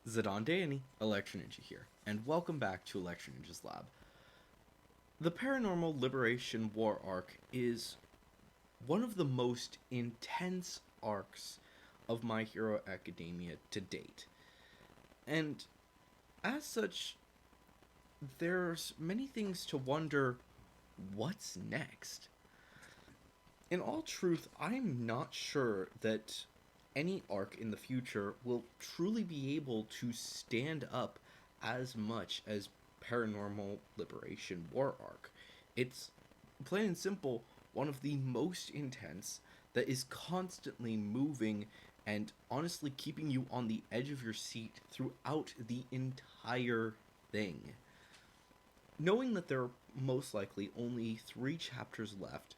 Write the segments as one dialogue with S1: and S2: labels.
S1: Zadon Electro Ninja here, and welcome back to Electro Ninja's Lab. The Paranormal Liberation War arc is one of the most intense arcs of My Hero Academia to date. And as such, there's many things to wonder what's next. In all truth, I'm not sure that any arc in the future will truly be able to stand up as much as Paranormal Liberation War arc. It's plain and simple one of the most intense that is constantly moving and honestly keeping you on the edge of your seat throughout the entire thing. Knowing that there are most likely only 3 chapters left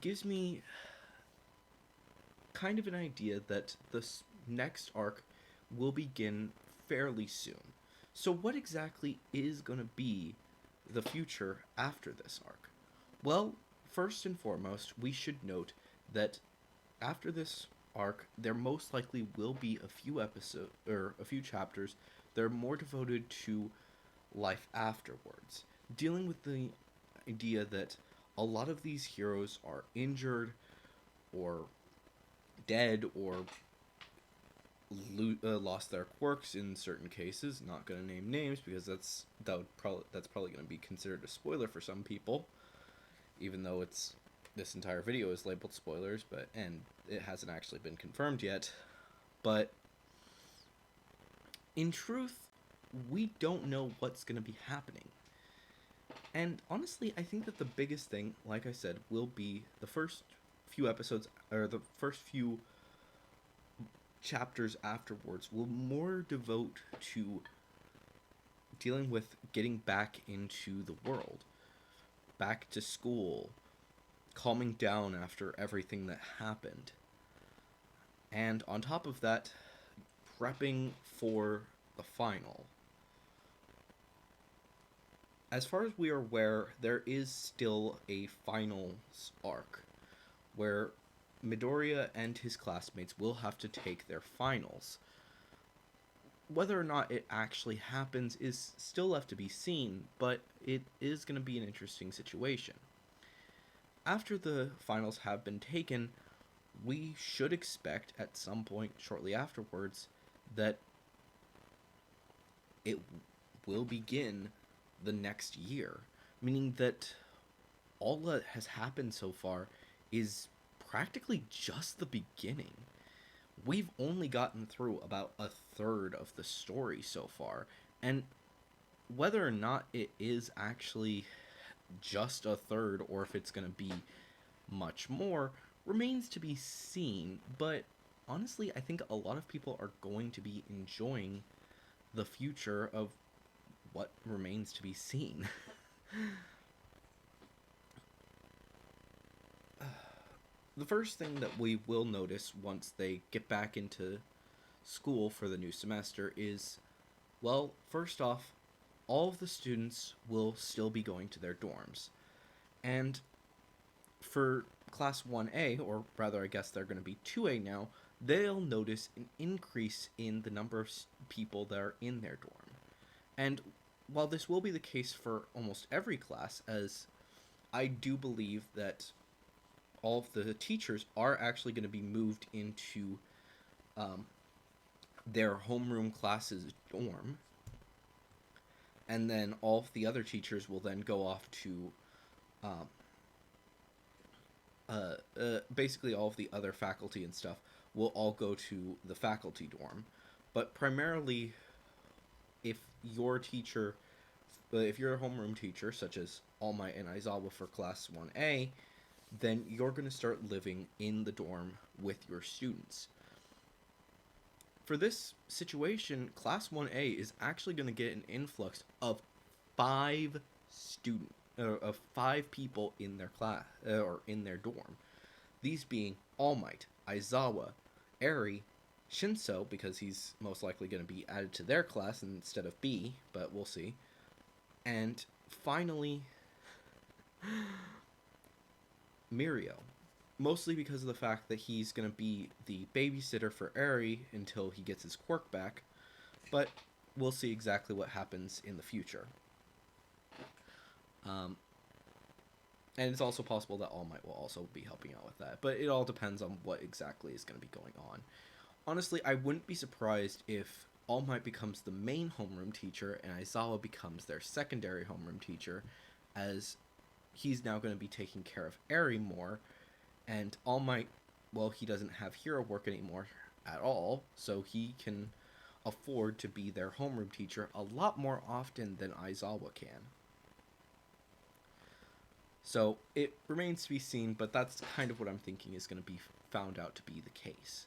S1: gives me kind of an idea that this next arc will begin fairly soon. So, what exactly is going to be the future after this arc? Well, first and foremost, we should note that after this arc, there most likely will be a few episodes or a few chapters that are more devoted to life afterwards, dealing with the idea that a lot of these heroes are injured or dead or lost their quirks in certain cases. Not gonna name names because that's probably gonna be considered a spoiler for some people, even though it's this entire video is labeled spoilers, but and it hasn't actually been confirmed yet. But in truth, we don't know what's gonna be happening. And honestly, I think that the biggest thing, like I said, will be the first few episodes or the first few chapters afterwards will more devote to dealing with getting back into the world, back to school, calming down after everything that happened. And on top of that, prepping for the final. As far as we are aware, there is still a finals arc where Midoriya and his classmates will have to take their finals. Whether or not it actually happens is still left to be seen, but it is going to be an interesting situation. After the finals have been taken, we should expect at some point shortly afterwards that it will begin the next year, meaning that all that has happened so far is practically just the beginning. We've only gotten through about a third of the story so far, and whether or not it is actually just a third or if it's going to be much more remains to be seen. But honestly, I think a lot of people are going to be enjoying the future of what remains to be seen. The first thing that we will notice once they get back into school for the new semester is, well, first off, all of the students will still be going to their dorms. And for class 1A, or rather, I guess they're going to be 2A now, they'll notice an increase in the number of people that are in their dorm. And while this will be the case for almost every class, as I do believe that all of the teachers are actually going to be moved into um, their homeroom classes dorm, and then all of the other teachers will then go off to um, basically all of the other faculty and stuff will all go to the faculty dorm. But primarily, if your teacher, if you're a homeroom teacher, such as All Might and Aizawa for class 1A, then you're going to start living in the dorm with your students. For this situation, class 1A is actually going to get an influx of 5 people in their class or in their dorm. These being All Might, Aizawa, Eri, Shinso, because he's most likely going to be added to their class instead of B, but we'll see. And finally, Mirio. Mostly because of the fact that he's going to be the babysitter for Eri until he gets his quirk back. but we'll see exactly what happens in the future. Um, and it's also possible that All Might will also be helping out with that, but it all depends on what exactly is going to be going on. Honestly, I wouldn't be surprised if All Might becomes the main homeroom teacher and Aizawa becomes their secondary homeroom teacher, as he's now going to be taking care of Eri more, and All Might, well, he doesn't have hero work anymore at all, so he can afford to be their homeroom teacher a lot more often than Aizawa can. So it remains to be seen, but that's kind of what I'm thinking is going to be found out to be the case.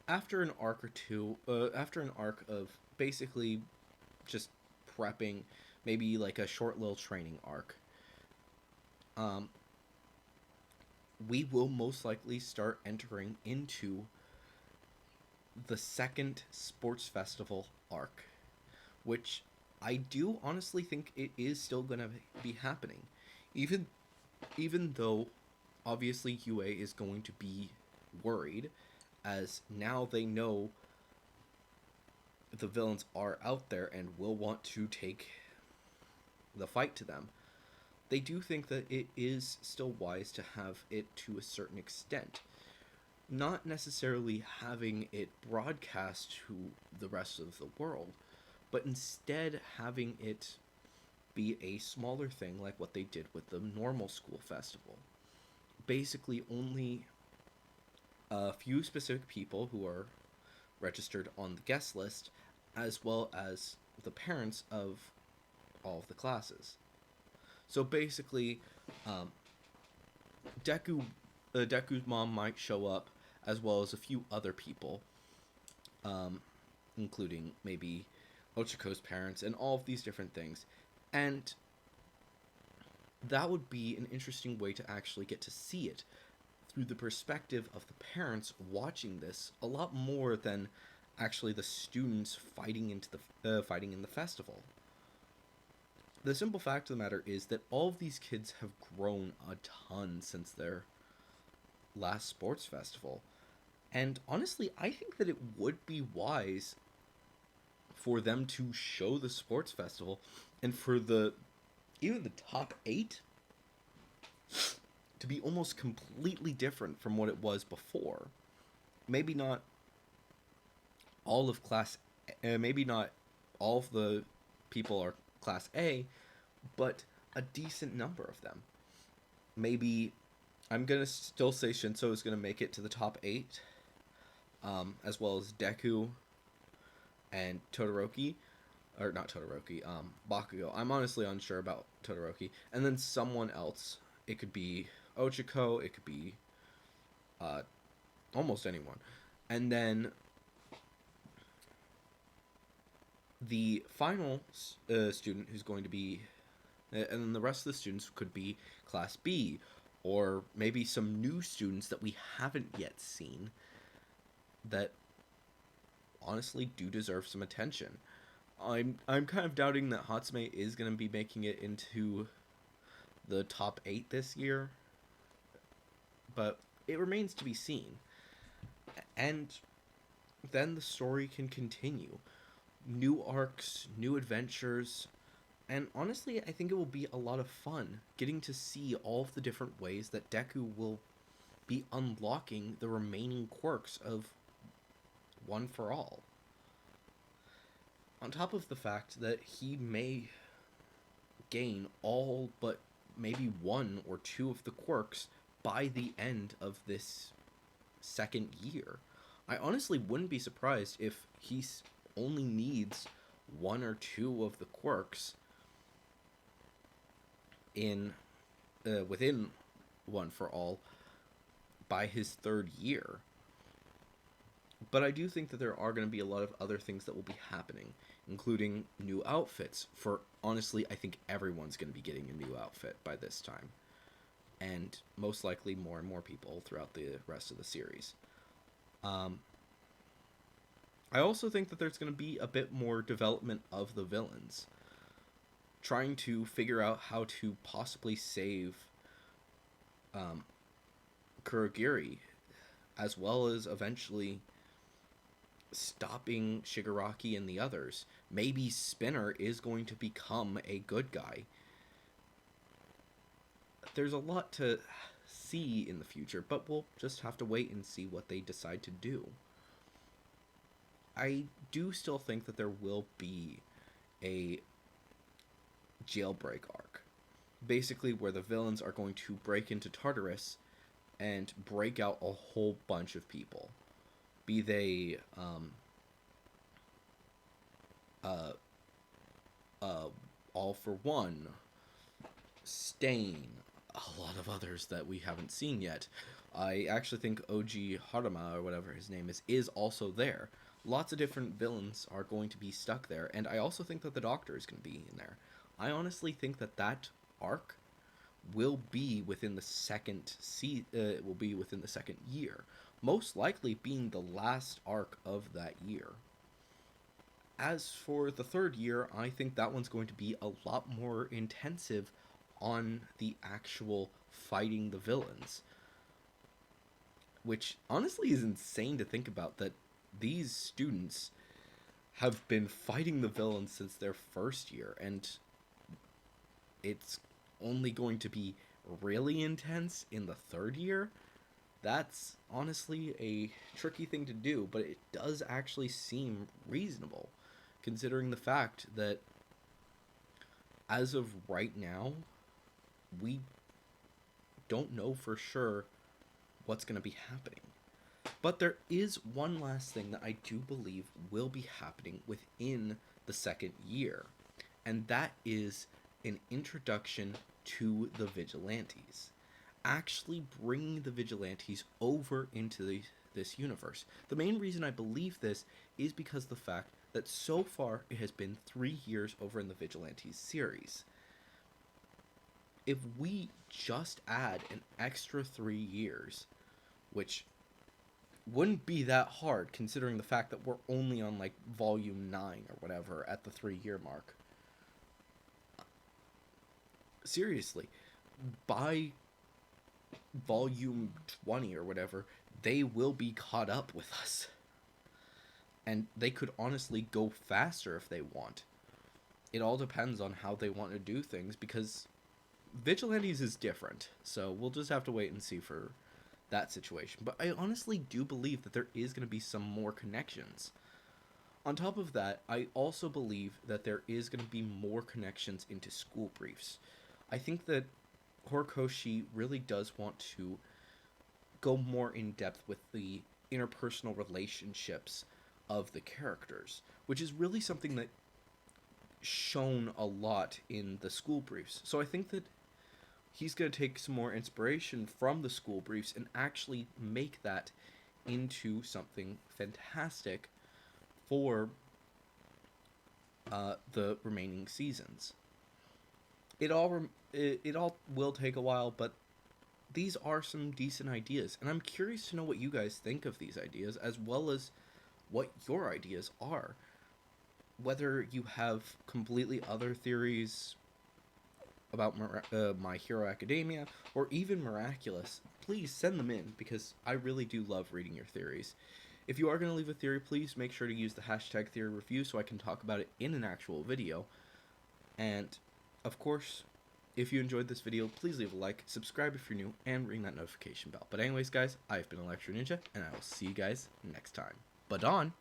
S1: After an arc or two, after an arc of basically just prepping, maybe like a short little training arc, we will most likely start entering into the second sports festival arc, which I do honestly think it is still going to be happening, even though obviously UA is going to be worried, as now they know the villains are out there and will want to take the fight to them. They do think that it is still wise to have it to a certain extent. Not necessarily having it broadcast to the rest of the world, but instead having it be a smaller thing like what they did with the normal school festival. Basically, only a few specific people who are registered on the guest list, as well as the parents of all of the classes. So basically, Deku's mom might show up, as well as a few other people, including maybe Ochiko's parents and all of these different things. And that would be an interesting way to actually get to see it through the perspective of the parents watching this a lot more than actually the students fighting in the festival. The simple fact of the matter is that all of these kids have grown a ton since their last sports festival. And honestly, I think that it would be wise for them to show the sports festival and for even the top 8 to be almost completely different from what it was before. Maybe not all of maybe not all of the people are class A, but a decent number of them. Maybe I'm gonna still say Shinso is gonna make it to the top 8, as well as Deku and Todoroki, or not Todoroki, Bakugo. I'm honestly unsure about Todoroki, and then someone else. It could be Ochiko, it could be almost anyone, and then the final student who's going to be, and then the rest of the students could be Class B, or maybe some new students that we haven't yet seen that honestly do deserve some attention. I'm kind of doubting that Hatsume is going to be making it into the top 8 this year, but it remains to be seen. And then the story can continue. New arcs, new adventures, and honestly, I think it will be a lot of fun getting to see all of the different ways that Deku will be unlocking the remaining quirks of One for All. On top of the fact that he may gain all but maybe 1 or 2 of the quirks by the end of this second year. I honestly wouldn't be surprised if he only needs 1 or 2 of the quirks in within One for All by his 3rd year. But I do think that there are going to be a lot of other things that will be happening, including new outfits. For honestly, I think everyone's going to be getting a new outfit by this time, and most likely more and more people throughout the rest of the series. I also think that there's going to be a bit more development of the villains, trying to figure out how to possibly save Kurogiri, as well as eventually stopping Shigaraki and the others. Maybe Spinner is going to become a good guy. There's a lot to see in the future, but we'll just have to wait and see what they decide to do. I do still think that there will be a jailbreak arc. Basically, where the villains are going to break into Tartarus and break out a whole bunch of people. Be they uh, All for One, Stain, a lot of others that we haven't seen yet. I actually think OG Harama, or whatever his name is also there. Lots of different villains are going to be stuck there, and I also think that the Doctor is going to be in there. I honestly think that that arc will be within the will be within the second year, most likely being the last arc of that year. As for the third year, I think that one's going to be a lot more intensive on the actual fighting the villains, which honestly is insane to think about, that these students have been fighting the villains since their first year, and it's only going to be really intense in the third year. That's honestly a tricky thing to do, but it does actually seem reasonable, considering the fact that as of right now, we don't know for sure what's going to be happening. But there is one last thing that I do believe will be happening within the second year, and that is an introduction to the Vigilantes. Actually bringing the Vigilantes over into this universe. The main reason I believe this is because of the fact that so far it has been 3 years over in the Vigilantes series. If we just add an extra 3 years, which wouldn't be that hard considering the fact that we're only on like volume 9 or whatever at the 3 year mark. Seriously, by volume 20 or whatever, they will be caught up with us. And they could honestly go faster if they want. It all depends on how they want to do things, because Vigilantes is different. So we'll just have to wait and see for that situation. But I honestly do believe that there is going to be some more connections. On top of that, I also believe that there is going to be more connections into school briefs. I think that Horikoshi really does want to go more in depth with the interpersonal relationships of the characters, which is really something that shown a lot in the school briefs. So I think that he's going to take some more inspiration from the school briefs and actually make that into something fantastic for the remaining seasons. It all will take a while, but these are some decent ideas, and I'm curious to know what you guys think of these ideas, as well as what your ideas are. Whether you have completely other theories about My Hero Academia, or even Miraculous, please send them in, because I really do love reading your theories. If you are going to leave a theory, please make sure to use the hashtag theory review so I can talk about it in an actual video. And, of course, if you enjoyed this video, please leave a like, subscribe if you're new, and ring that notification bell. But anyways, guys, I've been Electro Ninja, and I will see you guys next time. Badon!